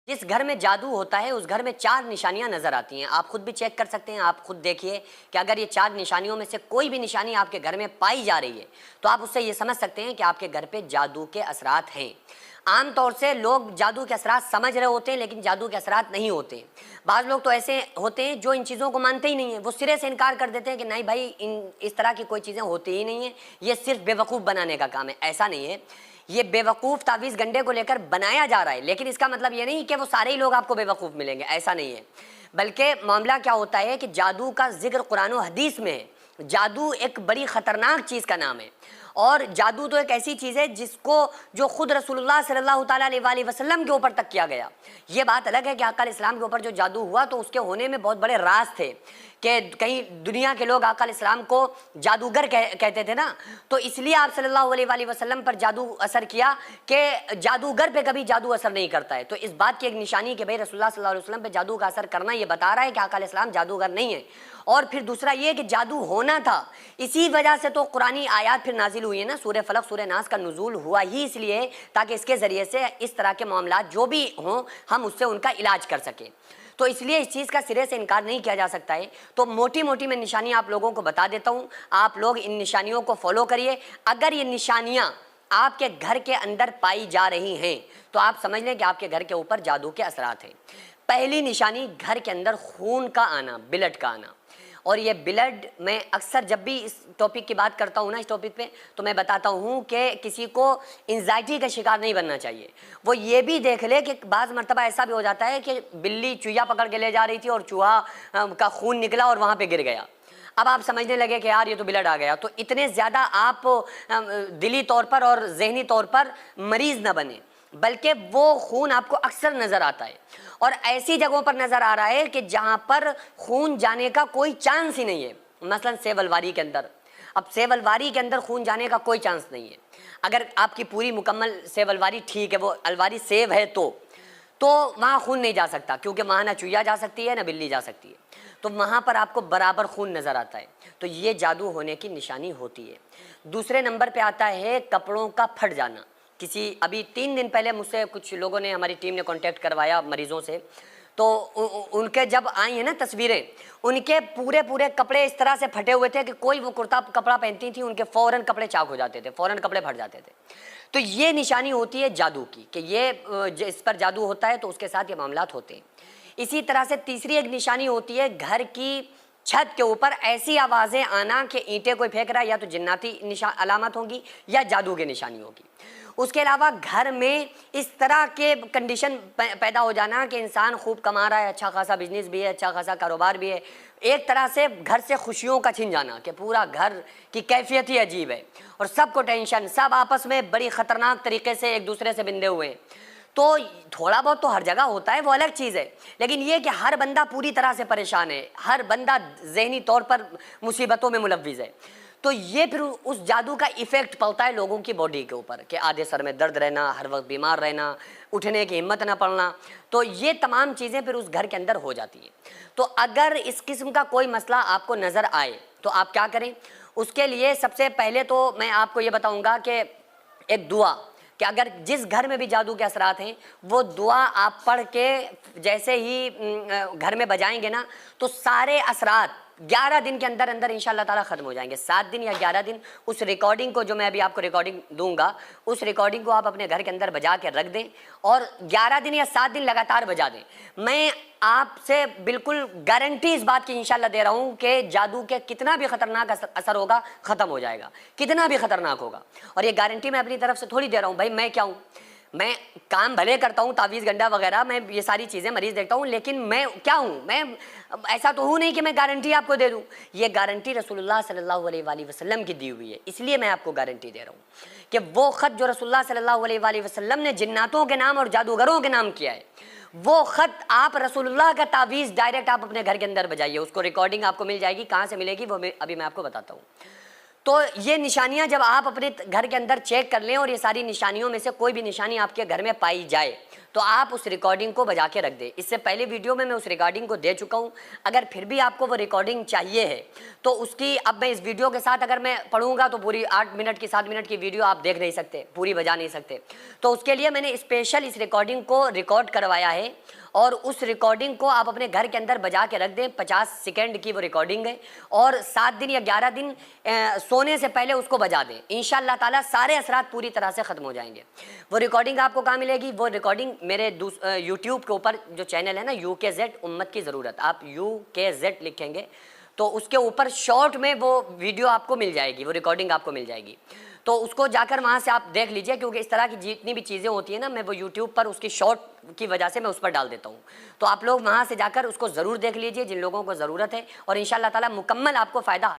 जिस घर में जादू होता है उस घर में 4 निशानियां नजर आती हैं। आप खुद भी चेक कर सकते हैं, आप खुद देखिए कि अगर ये 4 निशानियों में से कोई भी निशानी आपके घर में पाई जा रही है तो आप उससे ये समझ सकते हैं कि आपके घर पे जादू के असरात हैं। आमतौर से लोग जादू के असरात समझ रहे होते हैं लेकिन जादू के असरात नहीं होते। बाज़ लोग तो ऐसे होते हैं जो इन चीज़ों को मानते ही नहीं है, वो सिरे से इनकार कर देते हैं कि नहीं भाई इस तरह की कोई चीज़ें होती ही नहीं है, ये सिर्फ बेवकूफ़ बनाने का काम है। ऐसा नहीं है, ये बेवकूफ़ तावीज़ गंडे को लेकर बनाया जा रहा है, लेकिन इसका मतलब ये नहीं कि वो सारे ही लोग आपको बेवकूफ़ मिलेंगे, ऐसा नहीं है। बल्कि मामला क्या होता है कि जादू का जिक्र कुरान और हदीस में है। जादू एक बड़ी ख़तरनाक चीज़ का नाम है और जादू तो एक ऐसी चीज़ है जिसको जो खुद रसूलुल्लाह सल्लल्लाहु अलैहि वसल्लम के ऊपर तक किया गया। ये बात अलग है कि आका इस्लाम के ऊपर जो जादू हुआ तो उसके होने में बहुत बड़े राज थे कि कहीं दुनिया के लोग आका इस्लाम को जादूगर कहते थे ना, तो इसलिए आप सल्लल्लाहु अलैहि वसल्लम पर जादू असर किया कि जादूगर पे कभी जादू असर नहीं करता है। तो इस बात की एक निशानी कि भाई रसूलुल्लाह सल्लल्लाहु अलैहि वसल्लम पे जादू का असर करना ये बता रहा है कि आका इस्लाम जादूगर नहीं है। और फिर दूसरा ये कि जादू होना था, इसी वजह से तो कुरानी आयात फिर नाजिल हुई है ना, सूरह फलक सूरह नास का नुज़ूल हुआ ही इसलिए ताकि इसके ज़रिए से इस तरह के मामलात जो भी हों हम उससे उनका इलाज कर सकें। तो इसलिए इस चीज़ का सिरे से इनकार नहीं किया जा सकता है। तो मोटी मोटी मैं निशानियाँ आप लोगों को बता देता हूँ, आप लोग इन निशानियों को फॉलो करिए। अगर ये निशानियाँ आपके घर के अंदर पाई जा रही हैं तो आप समझ लें कि आपके घर के ऊपर जादू के असरात हैं। पहली निशानी, घर के अंदर खून का आना, ब्लड का आना। और ये ब्लड, मैं अक्सर जब भी इस टॉपिक की बात करता हूँ ना, इस टॉपिक पे, तो मैं बताता हूँ कि किसी को एंजाइटी का शिकार नहीं बनना चाहिए। वो ये भी देख ले कि बाज़ मरतबा ऐसा भी हो जाता है कि बिल्ली चूहा पकड़ के ले जा रही थी और चूहा का खून निकला और वहाँ पे गिर गया। अब आप समझने लगे कि यार ये तो ब्लड आ गया, तो इतने ज़्यादा आप दिली तौर पर और जहनी तौर पर मरीज़ न बने, बल्कि वो खून आपको अक्सर नज़र आता है और ऐसी जगहों पर नज़र आ रहा है कि जहाँ पर खून जाने का कोई चांस ही नहीं है। मसलन सेब अलवारी के अंदर, अब सेब अलवारी के अंदर खून जाने का कोई चांस नहीं है। अगर आपकी पूरी मुकम्मल सेब अलवारी ठीक है, वो अलवारी सेब है तो वहाँ खून नहीं जा सकता, क्योंकि वहाँ ना चूहा जा सकती है ना बिल्ली जा सकती है, तो वहाँ पर आपको बराबर खून नज़र आता है। तो ये जादू होने की निशानी होती है। दूसरे नंबर पे आता है कपड़ों का फट जाना। अभी 3 दिन पहले मुझसे कुछ लोगों ने, हमारी टीम ने कांटेक्ट करवाया मरीज़ों से, तो उनके जब आई हैं ना तस्वीरें, उनके पूरे पूरे कपड़े इस तरह से फटे हुए थे कि कोई वो कुर्ता कपड़ा पहनती थी उनके फ़ौरन कपड़े चाक हो जाते थे, फ़ौरन कपड़े फट जाते थे। तो ये निशानी होती है जादू की कि ये इस पर जादू होता है तो उसके साथ ये मामलात होते हैं। इसी तरह से तीसरी एक निशानी होती है घर की छत के ऊपर ऐसी आवाज़ें आना कि ईंटें कोई फेंक रहा है, या तो जिन्नाती अलामत होगी या जादू की निशानी होगी। उसके अलावा घर में इस तरह के कंडीशन पैदा हो जाना कि इंसान खूब कमा रहा है, अच्छा खासा बिजनेस भी है, अच्छा खासा कारोबार भी है, एक तरह से घर से खुशियों का छिन जाना कि पूरा घर की कैफियत ही अजीब है और सबको टेंशन, सब आपस में बड़ी ख़तरनाक तरीके से एक दूसरे से बिंधे हुए हैं। तो थोड़ा बहुत तो हर जगह होता है, वो अलग चीज़ है, लेकिन ये कि हर बंदा पूरी तरह से परेशान है, हर बंदा जहनी तौर पर मुसीबतों में मुलव्विज़ है। तो ये फिर उस जादू का इफ़ेक्ट पड़ता है लोगों की बॉडी के ऊपर कि आधे सर में दर्द रहना, हर वक्त बीमार रहना, उठने की हिम्मत ना पड़ना। तो ये तमाम चीज़ें फिर उस घर के अंदर हो जाती हैं। तो अगर इस किस्म का कोई मसला आपको नज़र आए तो आप क्या करें? उसके लिए सबसे पहले तो मैं आपको ये बताऊँगा कि एक दुआ, कि अगर जिस घर में भी जादू के असरात हैं वो दुआ आप पढ़ के जैसे ही घर में बजाएंगे ना, तो सारे असरात 11 दिन के अंदर अंदर इंशाअल्लाह ताला ख़त्म हो जाएंगे। 7 दिन या 11 दिन उस रिकॉर्डिंग को, जो मैं अभी आपको रिकॉर्डिंग दूंगा, उस रिकॉर्डिंग को आप अपने घर के अंदर बजा के रख दें और 11 दिन या 7 दिन लगातार बजा दें। मैं आपसे बिल्कुल गारंटी इस बात की इंशाअल्लाह दे रहा हूँ कि जादू के कितना भी ख़तरनाक असर होगा ख़त्म हो जाएगा, कितना भी ख़तरनाक होगा। और ये गारंटी मैं अपनी तरफ से थोड़ी दे रहा हूँ, भाई मैं क्या हूँ, मैं काम भले करता हूँ, तावीज़ गंडा वगैरह, मैं ये सारी चीज़ें मरीज़ देखता हूँ, लेकिन मैं क्या हूँ, मैं ऐसा तो हूँ नहीं कि मैं गारंटी आपको दे दूँ। ये गारंटी रसूलुल्लाह सल्लल्लाहु अलैहि वसल्लम की दी हुई है, इसलिए मैं आपको गारंटी दे रहा हूँ कि वो ख़त जो रसूलुल्लाह सल्लल्लाहु अलैहि वसल्लम ने जिन्नातों के नाम और जादूगरों के नाम किया है, वो ख़त आप रसूलुल्लाह का तावीज़ डायरेक्ट आप अपने घर के अंदर बजाइए, उसको रिकॉर्डिंग आपको मिल जाएगी। कहाँ से मिलेगी वो अभी मैं आपको बताता हूँ। तो ये निशानियां जब आप अपने घर के अंदर चेक कर लें और ये सारी निशानियों में से कोई भी निशानी आपके घर में पाई जाए तो आप उस रिकॉर्डिंग को बजा के रख दें। इससे पहले वीडियो में मैं उस रिकॉर्डिंग को दे चुका हूँ। अगर फिर भी आपको वो रिकॉर्डिंग चाहिए है तो उसकी, अब मैं इस वीडियो के साथ अगर मैं पढ़ूंगा तो पूरी 8 मिनट की 7 मिनट की वीडियो आप देख नहीं सकते, पूरी बजा नहीं सकते। तो उसके लिए मैंने स्पेशल इस रिकॉर्डिंग को रिकॉर्ड करवाया है और उस रिकॉर्डिंग को आप अपने घर के अंदर बजा के रख दें। 50 सेकंड की वो रिकॉर्डिंग है और 7 दिन या 11 दिन सोने से पहले उसको बजा दें। इंशाअल्लाह ताला सारे असरात पूरी तरह से ख़त्म हो जाएंगे। वो रिकॉर्डिंग आपको कहाँ मिलेगी? वो रिकॉर्डिंग मेरे यूट्यूब के ऊपर जो चैनल है ना, UKZ उम्मत की ज़रूरत, आप UKZ लिखेंगे तो उसके ऊपर शॉर्ट में वो वीडियो आपको मिल जाएगी, वो रिकॉर्डिंग आपको मिल जाएगी। तो उसको जाकर वहाँ से आप देख लीजिए, क्योंकि इस तरह की जितनी भी चीज़ें होती हैं ना, मैं वो यूट्यूब पर उसकी शॉर्ट की वजह से मैं उस पर डाल देता हूँ। तो आप लोग वहाँ से जाकर उसको ज़रूर देख लीजिए जिन लोगों को ज़रूरत है, और इंशाअल्लाह ताला मुकम्मल आपको फ़ायदा